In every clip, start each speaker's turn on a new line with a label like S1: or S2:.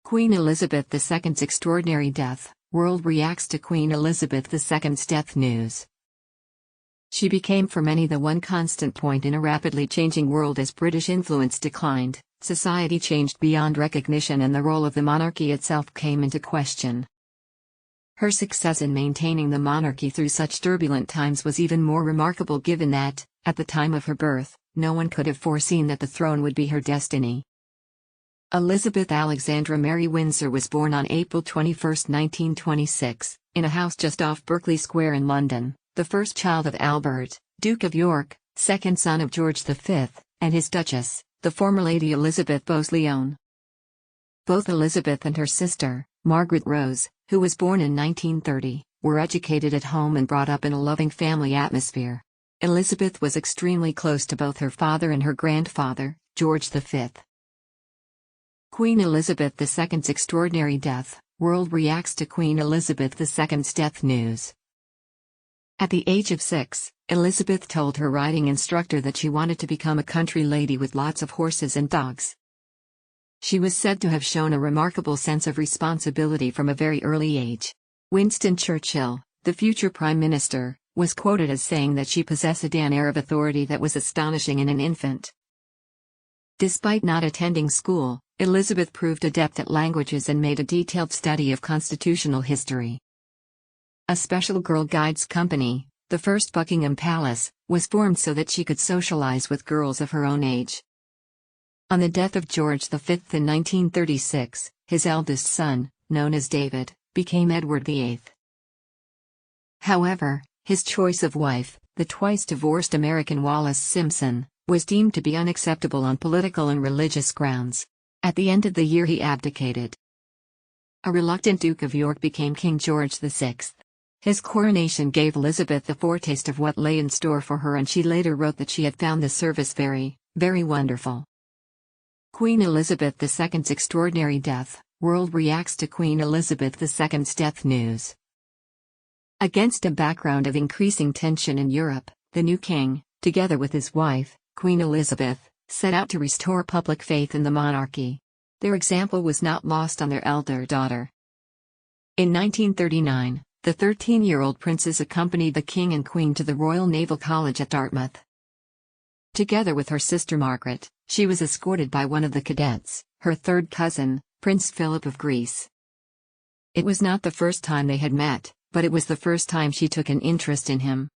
S1: Queen Elizabeth II's extraordinary death. World reacts to Queen Elizabeth II's death news. She became for many the one constant point in a rapidly changing world as British influence declined, society changed beyond recognition, and the role of the monarchy itself came into question. Her success in maintaining the monarchy through such turbulent times was even more remarkable given that, at the time of her birth, no one could have foreseen that the throne would be her destiny. Elizabeth Alexandra Mary Windsor was born on April 21, 1926, in a house just off Berkeley Square in London, the first child of Albert, Duke of York, second son of George V, and his Duchess, the former Lady Elizabeth Bowes-Lyon. Both Elizabeth and her sister, Margaret Rose, who was born in 1930, were educated at home and brought up in a loving family atmosphere. Elizabeth was extremely close to both her father and her grandfather, George V. Queen Elizabeth II's extraordinary death. World reacts to Queen Elizabeth II's death news. At the age of 6, Elizabeth told her riding instructor that she wanted to become a country lady with lots of horses and dogs. She was said to have shown a remarkable sense of responsibility from a very early age. Winston Churchill, the future Prime Minister, was quoted as saying that she possessed an air of authority that was astonishing in an infant. Despite not attending school, Elizabeth proved adept at languages and made a detailed study of constitutional history. A special Girl Guides company, the first Buckingham Palace, was formed so that she could socialize with girls of her own age. On the death of George V in 1936, his eldest son, known as David, became Edward VIII. However, his choice of wife, the twice-divorced American Wallis Simpson, was deemed to be unacceptable on political and religious grounds. At the end of the year he abdicated. A reluctant Duke of York became King George VI. His coronation gave Elizabeth a foretaste of what lay in store for her, and she later wrote that she had found the service very, very wonderful. Queen Elizabeth II's extraordinary death. World reacts to Queen Elizabeth II's death news. Against a background of increasing tension in Europe, the new king, together with his wife, Queen Elizabeth, set out to restore public faith in the monarchy. Their example was not lost on their elder daughter. In 1939, the 13-year-old princess accompanied the king and queen to the Royal Naval College at Dartmouth. Together with her sister Margaret, she was escorted by one of the cadets, her third cousin, Prince Philip of Greece. It was not the first time they had met, but it was the first time she took an interest in him.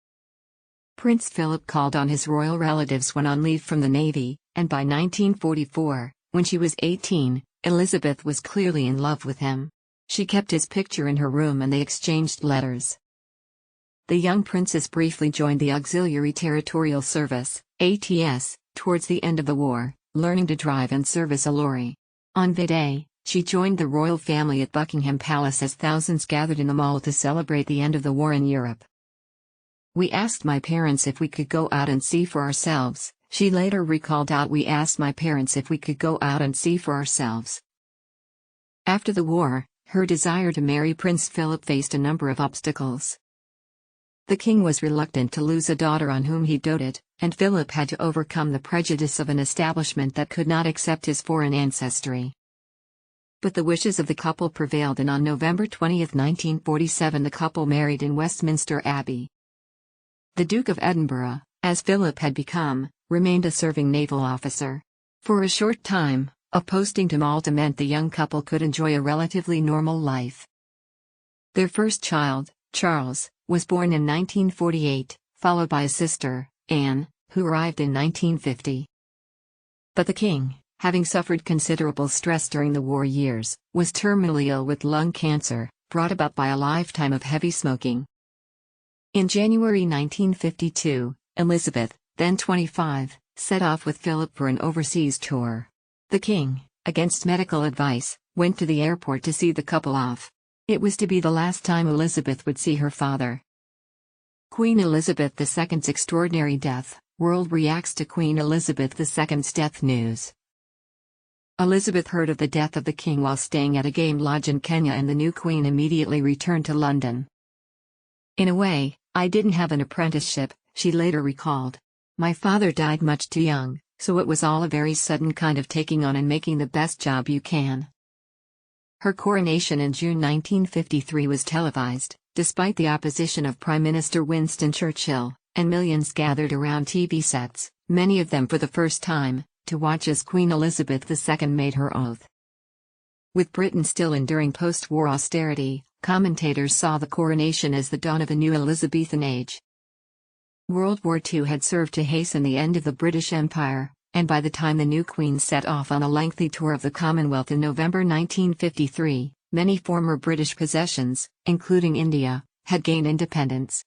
S1: Prince Philip called on his royal relatives when on leave from the Navy, and by 1944, when she was 18, Elizabeth was clearly in love with him. She kept his picture in her room and they exchanged letters. The young princess briefly joined the Auxiliary Territorial Service, ATS, towards the end of the war, learning to drive and service a lorry. On V-Day, she joined the royal family at Buckingham Palace as thousands gathered in the mall to celebrate the end of the war in Europe. "We asked my parents if we could go out and see for ourselves," she later recalled. "We asked my parents if we could go out and see for ourselves." After the war, her desire to marry Prince Philip faced a number of obstacles. The king was reluctant to lose a daughter on whom he doted, and Philip had to overcome the prejudice of an establishment that could not accept his foreign ancestry. But the wishes of the couple prevailed, and on November 20, 1947 the couple married in Westminster Abbey. The Duke of Edinburgh, as Philip had become, remained a serving naval officer. For a short time, a posting to Malta meant the young couple could enjoy a relatively normal life. Their first child, Charles, was born in 1948, followed by a sister, Anne, who arrived in 1950. But the king, having suffered considerable stress during the war years, was terminally ill with lung cancer, brought about by a lifetime of heavy smoking. In January 1952, Elizabeth, then 25, set off with Philip for an overseas tour. The king, against medical advice, went to the airport to see the couple off. It was to be the last time Elizabeth would see her father. Queen Elizabeth II's extraordinary death. World reacts to Queen Elizabeth II's death news. Elizabeth heard of the death of the king while staying at a game lodge in Kenya, and the new queen immediately returned to London. "In a way, I didn't have an apprenticeship," she later recalled. "My father died much too young, so it was all a very sudden kind of taking on and making the best job you can." Her coronation in June 1953 was televised, despite the opposition of Prime Minister Winston Churchill, and millions gathered around TV sets, many of them for the first time, to watch as Queen Elizabeth II made her oath. With Britain still enduring post-war austerity, commentators saw the coronation as the dawn of a new Elizabethan age. World War II had served to hasten the end of the British Empire, and by the time the new Queen set off on a lengthy tour of the Commonwealth in November 1953, many former British possessions, including India, had gained independence.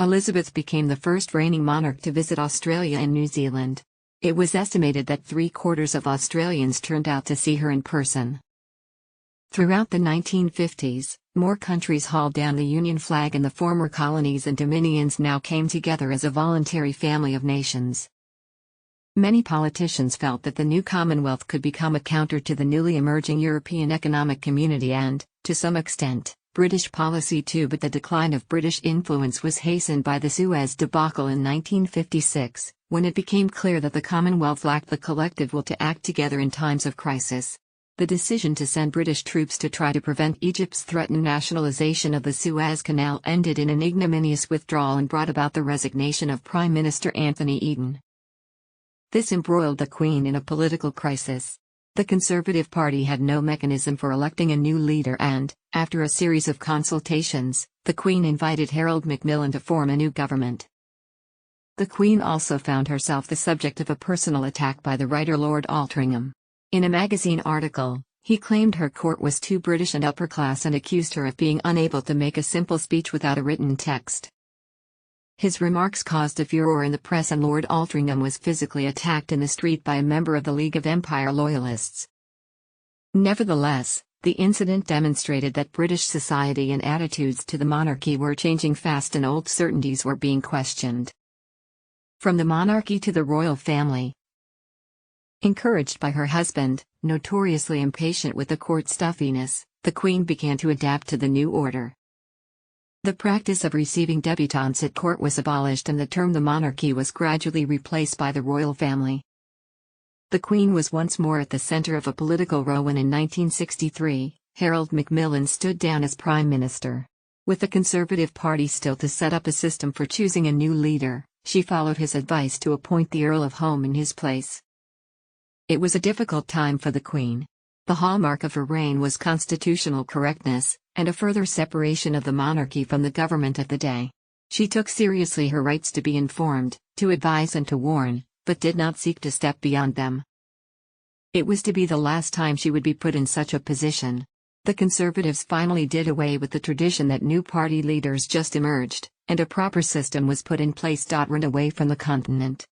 S1: Elizabeth became the first reigning monarch to visit Australia and New Zealand. It was estimated that 3/4 of Australians turned out to see her in person. Throughout the 1950s, more countries hauled down the Union flag, and the former colonies and dominions now came together as a voluntary family of nations. Many politicians felt that the new Commonwealth could become a counter to the newly emerging European Economic Community and, to some extent, British policy too, but the decline of British influence was hastened by the Suez debacle in 1956, when it became clear that the Commonwealth lacked the collective will to act together in times of crisis. The decision to send British troops to try to prevent Egypt's threatened nationalization of the Suez Canal ended in an ignominious withdrawal and brought about the resignation of Prime Minister Anthony Eden. This embroiled the Queen in a political crisis. The Conservative Party had no mechanism for electing a new leader and, after a series of consultations, the Queen invited Harold Macmillan to form a new government. The Queen also found herself the subject of a personal attack by the writer Lord Altrincham. In a magazine article, he claimed her court was too British and upper class and accused her of being unable to make a simple speech without a written text. His remarks caused a furor in the press, and Lord Altrincham was physically attacked in the street by a member of the League of Empire Loyalists. Nevertheless, the incident demonstrated that British society and attitudes to the monarchy were changing fast, and old certainties were being questioned. From the monarchy to the royal family. Encouraged by her husband, notoriously impatient with the court stuffiness, the Queen began to adapt to the new order. The practice of receiving debutantes at court was abolished, and the term the monarchy was gradually replaced by the royal family. The Queen was once more at the center of a political row when in 1963, Harold Macmillan stood down as Prime Minister. With the Conservative Party still to set up a system for choosing a new leader, she followed his advice to appoint the Earl of Home in his place. It was a difficult time for the Queen. The hallmark of her reign was constitutional correctness, and a further separation of the monarchy from the government of the day. She took seriously her rights to be informed, to advise and to warn, but did not seek to step beyond them. It was to be the last time she would be put in such a position. The Conservatives finally did away with the tradition that new party leaders just emerged, and a proper system was put in place. Run away from the continent.